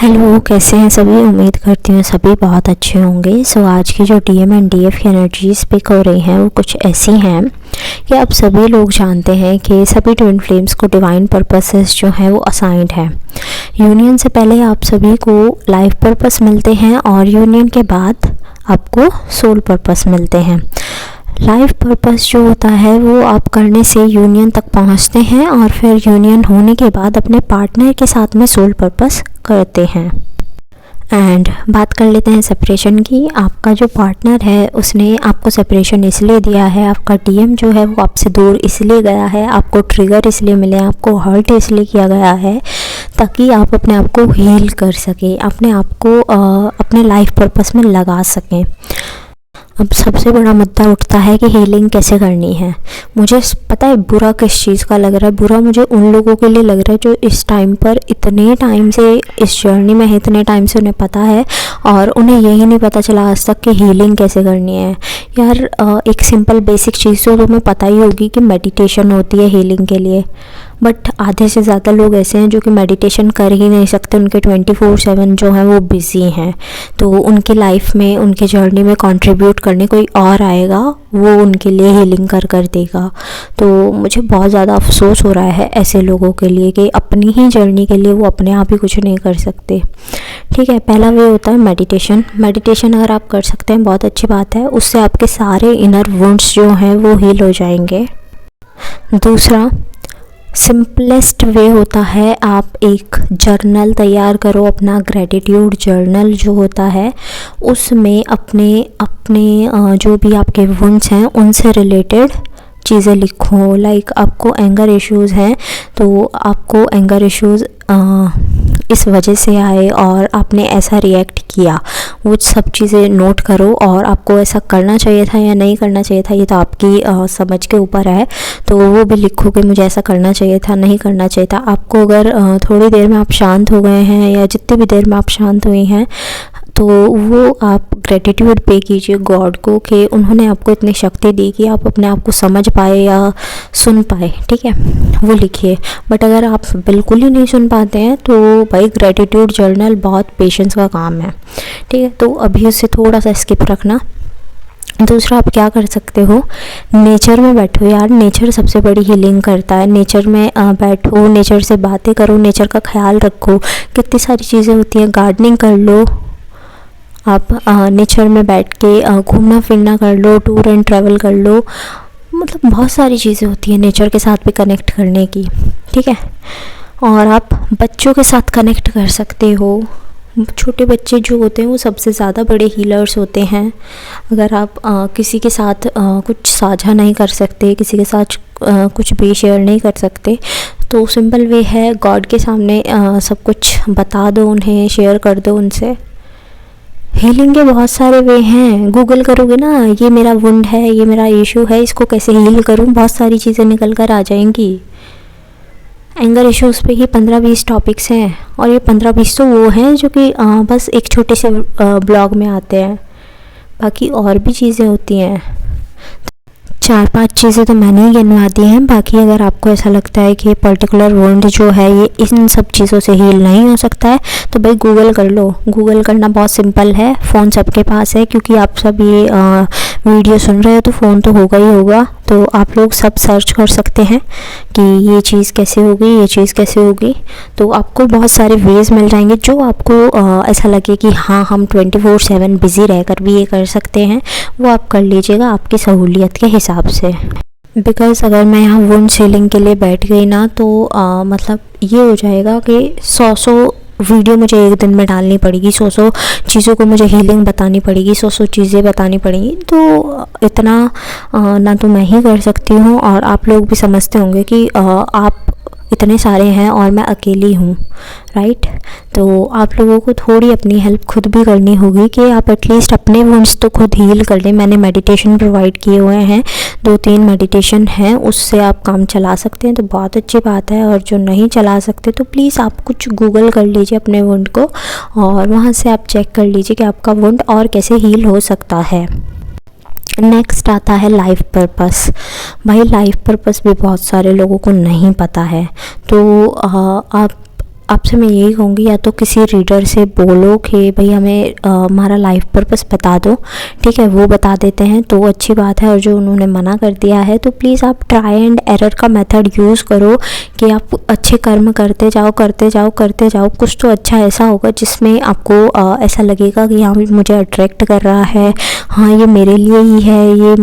Hello, कैसे हैं सभी। उम्मीद करती हूँ सभी बहुत अच्छे होंगे। सो आज की जो डीएम एंड डीएफ की एनर्जीज पिक हो रही हैं वो कुछ ऐसी हैं कि आप सभी लोग जानते हैं कि सभी ट्विन फ्लेम्स को डिवाइन पर्पसेस जो है वो असाइंड है। यूनियन से पहले आप सभी को लाइफ पर्पस मिलते हैं और यूनियन के बाद आपको सोल पर्पस मिलते हैं। लाइफ पर्पस जो होता है वो आप करने से यूनियन तक पहुंचते हैं और फिर यूनियन होने के बाद अपने पार्टनर के साथ में सोल पर्पस करते हैं। एंड बात कर लेते हैं सेपरेशन की। आपका जो पार्टनर है उसने आपको सेपरेशन इसलिए दिया है, आपका डीएम जो है वो आपसे दूर इसलिए गया है, आपको ट्रिगर इसलिए मिले, आपको हर्ट इसलिए किया गया है ताकि आप अपने आप को हील कर सकें, अपने आप को अपने लाइफ पर्पस में लगा सकें। अब सबसे बड़ा मुद्दा उठता है कि हीलिंग कैसे करनी है। मुझे पता है बुरा किस चीज़ का लग रहा है। बुरा मुझे उन लोगों के लिए लग रहा है जो इस टाइम पर इतने टाइम से इस जर्नी में है, इतने टाइम से उन्हें पता है और उन्हें यही नहीं पता चला आज तक कि हीलिंग कैसे करनी है। यार एक सिंपल बेसिक चीज़ तो तुम्हें पता ही होगी कि मेडिटेशन होती है हीलिंग के लिए, बट आधे से ज़्यादा लोग ऐसे हैं जो कि मेडिटेशन कर ही नहीं सकते। उनके 24/7 जो है वो बिज़ी हैं, तो उनकी लाइफ में उनके जर्नी में कंट्रीब्यूट करने कोई और आएगा, वो उनके लिए हीलिंग कर देगा। तो मुझे बहुत ज़्यादा अफसोस हो रहा है ऐसे लोगों के लिए कि अपनी ही जर्नी के लिए वो अपने आप ही कुछ नहीं कर सकते। ठीक है, पहला वे होता है मेडिटेशन। मेडिटेशन अगर आप कर सकते हैं बहुत अच्छी बात है, उससे आपके सारे इनर वुंड्स जो हैं वो हील हो जाएंगे। दूसरा सिंपलेस्ट वे होता है, आप एक जर्नल तैयार करो, अपना ग्रेटिट्यूड जर्नल जो होता है उसमें अपने जो भी आपके वुंड्स हैं उनसे रिलेटेड चीज़ें लिखो। लाइक आपको एंगर इश्यूज़ हैं तो आपको एंगर इश्यूज़ इस वजह से आए और आपने ऐसा रिएक्ट किया, वो सब चीज़ें नोट करो और आपको ऐसा करना चाहिए था या नहीं करना चाहिए था ये तो आपकी समझ के ऊपर है। तो वो भी लिखो कि मुझे ऐसा करना चाहिए था, नहीं करना चाहिए था। आपको अगर थोड़ी देर में आप शांत हो गए हैं या जितनी भी देर में आप शांत हुई हैं तो वो आप ग्रेटिट्यूड पे कीजिए गॉड को कि उन्होंने आपको इतनी शक्ति दी कि आप अपने आप को समझ पाए या सुन पाए। ठीक है, वो लिखिए। बट अगर आप बिल्कुल ही नहीं सुन पाते हैं तो भाई ग्रेटिट्यूड जर्नल बहुत पेशेंस का काम है। ठीक है, तो अभी उससे थोड़ा सा स्किप रखना। दूसरा आप क्या कर सकते हो, नेचर में बैठो यार। नेचर सबसे बड़ी हीलिंग करता है। नेचर में बैठो, नेचर से बातें करो, नेचर का ख्याल रखो। कितनी सारी चीज़ें होती हैं, गार्डनिंग कर लो आप, नेचर में बैठ के घूमना फिरना कर लो, टूर एंड ट्रैवल कर लो। मतलब बहुत सारी चीज़ें होती हैं नेचर के साथ भी कनेक्ट करने की। ठीक है, और आप बच्चों के साथ कनेक्ट कर सकते हो। छोटे बच्चे जो होते हैं वो सबसे ज़्यादा बड़े हीलर्स होते हैं। अगर आप किसी के साथ कुछ साझा नहीं कर सकते, किसी के साथ कुछ भी शेयर नहीं कर सकते, तो सिंपल वे है गॉड के सामने सब कुछ बता दो, उन्हें शेयर कर दो उनसे। हीलिंग के बहुत सारे वे हैं। गूगल करोगे ना, ये मेरा वुंड है, ये मेरा इशू है, इसको कैसे हील करूं, बहुत सारी चीज़ें निकल कर आ जाएंगी। एंगर इश्यूज़ पे ही 15-20 टॉपिक्स हैं और ये 15-20 तो वो हैं जो कि बस एक छोटे से ब्लॉग में आते हैं, बाकी और भी चीज़ें होती हैं। 4-5 चीज़ें तो मैंने ही गिनवा दी हैं। बाकी अगर आपको ऐसा लगता है कि पर्टिकुलर वुंड जो है ये इन सब चीज़ों से हील नहीं हो सकता है तो भाई गूगल कर लो। गूगल करना बहुत सिंपल है, फ़ोन सबके पास है क्योंकि आप सब ये वीडियो सुन रहे हो तो फ़ोन तो होगा ही होगा। तो आप लोग सब सर्च कर सकते हैं कि ये चीज़ कैसे होगी, ये चीज़ कैसे होगी। तो आपको बहुत सारे वेज़ मिल जाएंगे जो आपको ऐसा लगे कि हाँ हम 24/7 बिज़ी रहकर भी ये कर सकते हैं, वो आप कर लीजिएगा आपकी सहूलियत के हिसाब से। बिकॉज़ अगर मैं यहाँ वुंड हीलिंग के लिए बैठ गई ना तो मतलब ये हो जाएगा कि 100 वीडियो मुझे एक दिन में डालनी पड़ेगी, 100 चीज़ों को मुझे हीलिंग बतानी पड़ेगी, 100 चीज़ें बतानी पड़ेंगी। तो इतना ना तो मैं ही कर सकती हूँ और आप लोग भी समझते होंगे कि आप इतने सारे हैं और मैं अकेली हूँ, राइट। तो आप लोगों को थोड़ी अपनी हेल्प खुद भी करनी होगी कि आप एटलीस्ट अपने वुंड्स तो खुद हील कर लें। मैंने मेडिटेशन प्रोवाइड किए हुए हैं, 2-3 मेडिटेशन हैं, उससे आप काम चला सकते हैं तो बहुत अच्छी बात है। और जो नहीं चला सकते तो प्लीज़ आप कुछ गूगल कर लीजिए अपने वुंड को और वहाँ से आप चेक कर लीजिए कि आपका वुंड और कैसे हील हो सकता है। नेक्स्ट आता है लाइफ पर्पस। भाई लाइफ पर्पस भी बहुत सारे लोगों को नहीं पता है। तो आप आपसे मैं यही कहूँगी, या तो किसी रीडर से बोलो कि भाई हमें हमारा लाइफ पर्पस बता दो, ठीक है, वो बता देते हैं तो अच्छी बात है। और जो उन्होंने मना कर दिया है तो प्लीज़ आप ट्राई एंड एरर का मेथड यूज़ करो कि आप अच्छे कर्म करते जाओ करते जाओ करते जाओ। कुछ तो अच्छा ऐसा होगा जिसमें आपको ऐसा लगेगा कि हाँ मुझे अट्रैक्ट कर रहा है, हाँ ये मेरे लिए ही है, ये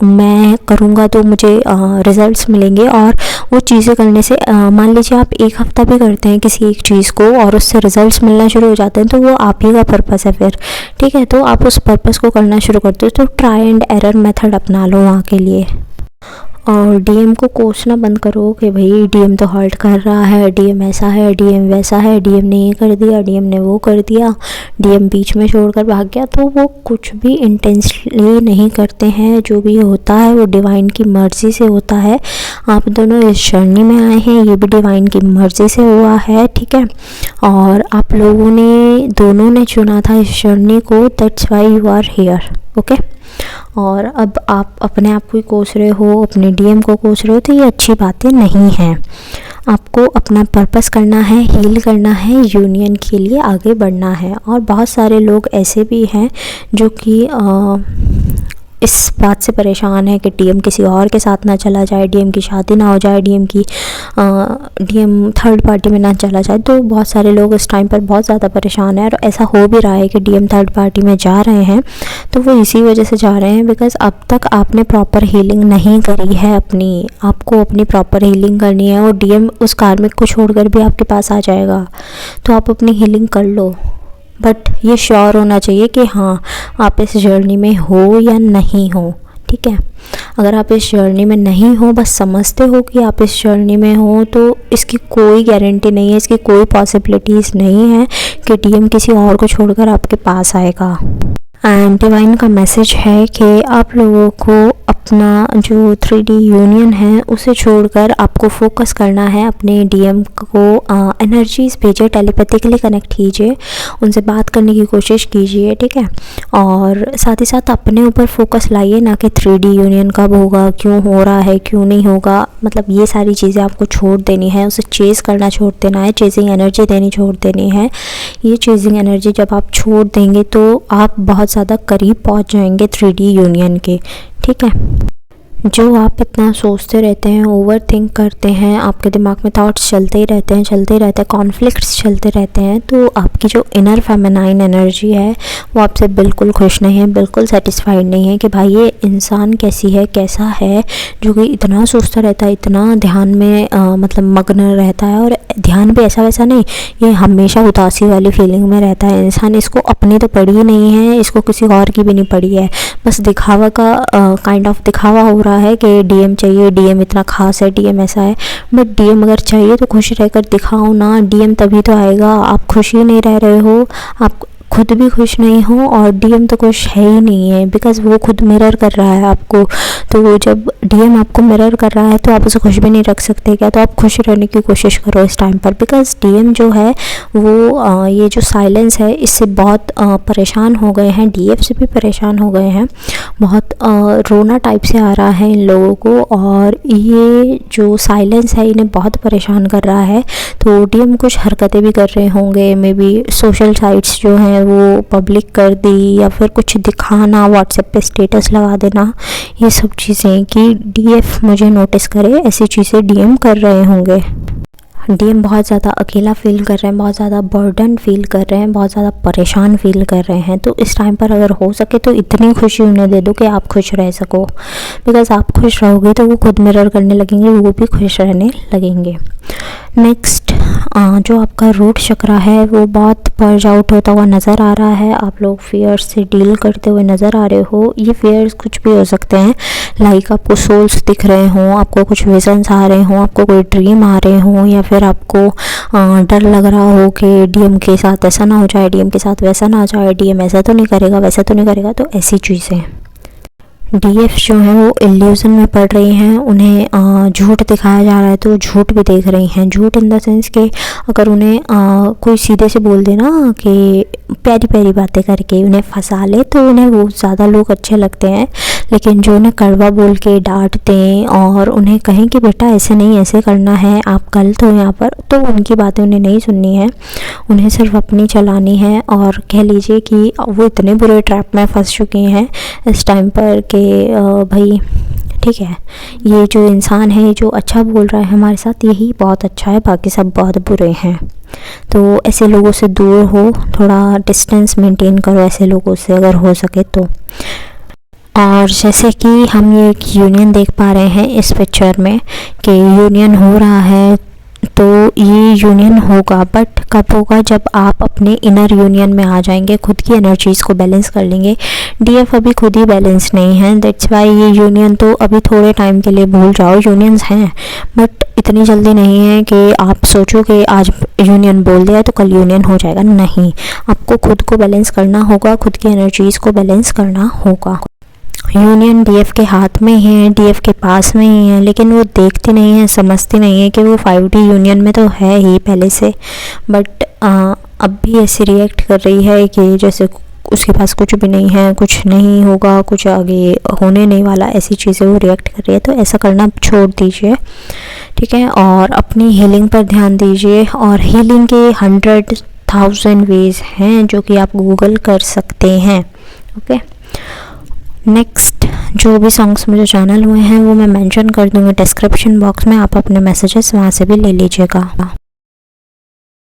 मैं करूँगा तो मुझे रिज़ल्ट्स मिलेंगे। और वो चीज़ें करने से मान लीजिए आप एक हफ़्ता भी करते हैं किसी एक चीज़ को और उससे रिजल्ट्स मिलना शुरू हो जाते हैं तो वो आप ही का पर्पस है फिर, ठीक है। तो आप उस पर्पस को करना शुरू करते हो तो ट्राई एंड एरर मेथड अपना लो वहाँ के लिए। और डीएम को कोसना बंद करो कि भाई डीएम तो हर्ट कर रहा है, डीएम ऐसा है, डीएम वैसा है, डीएम ने ये कर दिया, डीएम ने वो कर दिया, डीएम बीच में छोड़कर भाग गया। तो वो कुछ भी इंटेंशनली नहीं करते हैं, जो भी होता है वो डिवाइन की मर्ज़ी से होता है। आप दोनों इस जर्नी में आए हैं, ये भी डिवाइन की मर्ज़ी से हुआ है, ठीक है। और आप लोगों ने दोनों ने चुना था इस जर्नी को, that's why you are here, okay. और अब आप अपने आप को ही कोस रहे हो, अपने डीएम को कोस रहे हो, तो ये अच्छी बातें नहीं हैं। आपको अपना पर्पस करना है, हील करना है, यूनियन के लिए आगे बढ़ना है। और बहुत सारे लोग ऐसे भी हैं जो कि इस बात से परेशान है कि डीएम किसी और के साथ ना चला जाए, डीएम की शादी ना हो जाए, डीएम थर्ड पार्टी में ना चला जाए। तो बहुत सारे लोग इस टाइम पर बहुत ज़्यादा परेशान हैं और ऐसा हो भी रहा है कि डीएम थर्ड पार्टी में जा रहे हैं। तो वो इसी वजह से जा रहे हैं बिकॉज़ अब तक आपने प्रॉपर हीलिंग नहीं करी है अपनी, आपको अपनी प्रॉपर हीलिंग करनी है। और डीएम उस कार्मिक को छोड़कर भी आपके पास आ जाएगा, तो आप अपनी हीलिंग कर लो। बट ये श्योर होना चाहिए कि हाँ आप इस जर्नी में हो या नहीं हो, ठीक है। अगर आप इस जर्नी में नहीं हो, बस समझते हो कि आप इस जर्नी में हो, तो इसकी कोई गारंटी नहीं है, इसकी कोई पॉसिबिलिटीज़ नहीं है कि डीएम किसी और को छोड़कर आपके पास आएगा। एंड डिवाइन का मैसेज है कि आप लोगों को अपना जो 3D यूनियन है उसे छोड़कर आपको फोकस करना है अपने डीएम को एनर्जीज भेजिए, टेलीपैथिकली कनेक्ट कीजिए, उनसे बात करने की कोशिश कीजिए, ठीक है। और साथ ही साथ अपने ऊपर फोकस लाइए, ना कि 3D यूनियन कब होगा, क्यों हो रहा है, क्यों नहीं होगा, मतलब ये सारी चीज़ें आपको छोड़ देनी है, उसे चेज़ करना छोड़ देना है, चेजिंग एनर्जी देनी छोड़ देनी है। ये चेजिंग एनर्जी जब आप छोड़ देंगे तो आप बहुत ज़्यादा करीब पहुंच जाएंगे 3D यूनियन के, ठीक है। जो आप इतना सोचते रहते हैं, ओवर थिंक करते हैं, आपके दिमाग में थॉट्स चलते ही रहते हैं, कॉन्फ्लिक्ट्स चलते रहते हैं, तो आपकी जो इनर फेमिनाइन एनर्जी है वो आपसे बिल्कुल खुश नहीं है, बिल्कुल सेटिस्फाइड नहीं है कि भाई ये इंसान कैसी है, कैसा है जो कि इतना सोचता रहता है, इतना ध्यान में मतलब मग्न रहता है। और ध्यान भी ऐसा वैसा नहीं, ये हमेशा उदासी वाली फीलिंग में रहता है इंसान। इसको अपनी तो पड़ी ही नहीं है, इसको किसी और की भी नहीं पड़ी है, बस दिखावा का काइंड ऑफ दिखावा हो रहा है कि डीएम चाहिए, डीएम इतना खास है, डीएम ऐसा है। बट डीएम अगर चाहिए तो खुश रहकर दिखाओ ना, डीएम तभी तो आएगा। आप खुश ही नहीं रह रहे हो, आप खुद भी खुश नहीं हो और डीएम तो खुश है ही नहीं है, बिकॉज़ वो खुद मिरर कर रहा है आपको। तो वो जब डीएम आपको मिरर कर रहा है तो आप उसे खुश भी नहीं रख सकते क्या? तो आप खुश रहने की कोशिश करो इस टाइम पर, बिकॉज़ डीएम जो है वो ये जो साइलेंस है इससे बहुत परेशान हो गए हैं, डीएफ से भी परेशान हो गए हैं, बहुत रोना टाइप से आ रहा है इन लोगों को। और ये जो साइलेंस है इन्हें बहुत परेशान कर रहा है। तो डीएम कुछ हरकतें भी कर रहे होंगे, मे बी सोशल साइट्स जो हैं वो पब्लिक कर दी, या फिर कुछ दिखाना, व्हाट्सएप पे स्टेटस लगा देना, ये सब चीज़ें कि डीएफ मुझे नोटिस करे, ऐसी चीज़ें डीएम कर रहे होंगे। डीएम बहुत ज़्यादा अकेला फील कर रहे हैं, बहुत ज़्यादा बर्डन फील कर रहे हैं, बहुत ज़्यादा परेशान फील कर रहे हैं। तो इस टाइम पर अगर हो सके तो इतनी खुशी उन्हें दे दो कि आप खुश रह सको, बिकॉज़ आप खुश रहोगे तो वो खुद मिरर करने लगेंगे, वो भी खुश रहने लगेंगे। नेक्स्ट जो आपका रूट चक्रा है वो बहुत पर्ज आउट होता हुआ नज़र आ रहा है। आप लोग फियर्स से डील करते हुए नज़र आ रहे हो। ये फियर्स कुछ भी हो सकते हैं, लाइक आपको सोल्स दिख रहे हों, आपको कुछ विजन्स आ रहे हों, आपको कोई ड्रीम आ रहे हों, या फिर आपको डर लग रहा हो कि डीएम के साथ ऐसा ना हो जाए, डीएम के साथ वैसा ना हो जाए, डीएम ऐसा तो नहीं करेगा, वैसा तो नहीं करेगा। तो ऐसी चीज़ें डीएफ जो हैं वो इल्यूज़न में पड़ रही हैं, उन्हें झूठ दिखाया जा रहा है तो झूठ भी देख रही हैं। झूठ इन द सेंस कि अगर उन्हें कोई सीधे से बोल दे ना कि प्यारी प्यारी बातें करके उन्हें फंसा ले तो उन्हें वो ज़्यादा लोग अच्छे लगते हैं। लेकिन जो उन्हें कड़वा बोल के डांट दें और उन्हें कहें कि बेटा ऐसे नहीं, ऐसे करना है, आप गलत हो यहाँ पर, तो उनकी बातें उन्हें नहीं सुननी है। उन्हें सिर्फ अपनी चलानी है। और कह लीजिए कि वो इतने बुरे ट्रैप में फंस चुकी हैं इस टाइम पर कि भाई ठीक है, ये जो इंसान है, जो अच्छा बोल रहा है हमारे साथ, यही बहुत अच्छा है, बाकी सब बहुत बुरे हैं। तो ऐसे लोगों से दूर हो, थोड़ा डिस्टेंस मेंटेन करो ऐसे लोगों से अगर हो सके तो। और जैसे कि हम ये एक यूनियन देख पा रहे हैं इस पिक्चर में कि यूनियन हो रहा है, तो ये यूनियन होगा, बट कब होगा? जब आप अपने इनर यूनियन में आ जाएंगे, खुद की एनर्जीज़ को बैलेंस कर लेंगे। डीएफ अभी खुद ही बैलेंस नहीं है, दैट्स वाई ये यूनियन तो अभी थोड़े टाइम के लिए भूल जाओ, यूनियंस हैं बट इतनी जल्दी नहीं है कि आप सोचो कि आज यूनियन बोल दिया तो कल यूनियन हो जाएगा। नहीं, आपको खुद को बैलेंस करना होगा, खुद की एनर्जीज़ को बैलेंस करना होगा। यूनियन डीएफ के हाथ में ही है, डीएफ के पास में ही है, लेकिन वो देखती नहीं है, समझती नहीं है कि वो 5D यूनियन में तो है ही पहले से, बट अब भी ऐसे रिएक्ट कर रही है कि जैसे उसके पास कुछ भी नहीं है, कुछ नहीं होगा, कुछ आगे होने नहीं वाला, ऐसी चीज़ें वो रिएक्ट कर रही है। तो ऐसा करना छोड़ दीजिए, ठीक है, और अपनी हीलिंग पर ध्यान दीजिए। और हीलिंग के 100,000 वेज़ हैं जो कि आप गूगल कर सकते हैं। ओके, नेक्स्ट जो भी सॉन्ग्स मुझे चैनल हुए हैं वो मैं मेंशन कर दूँगी डिस्क्रिप्शन बॉक्स में, आप अपने मैसेजेस वहाँ से भी ले लीजिएगा।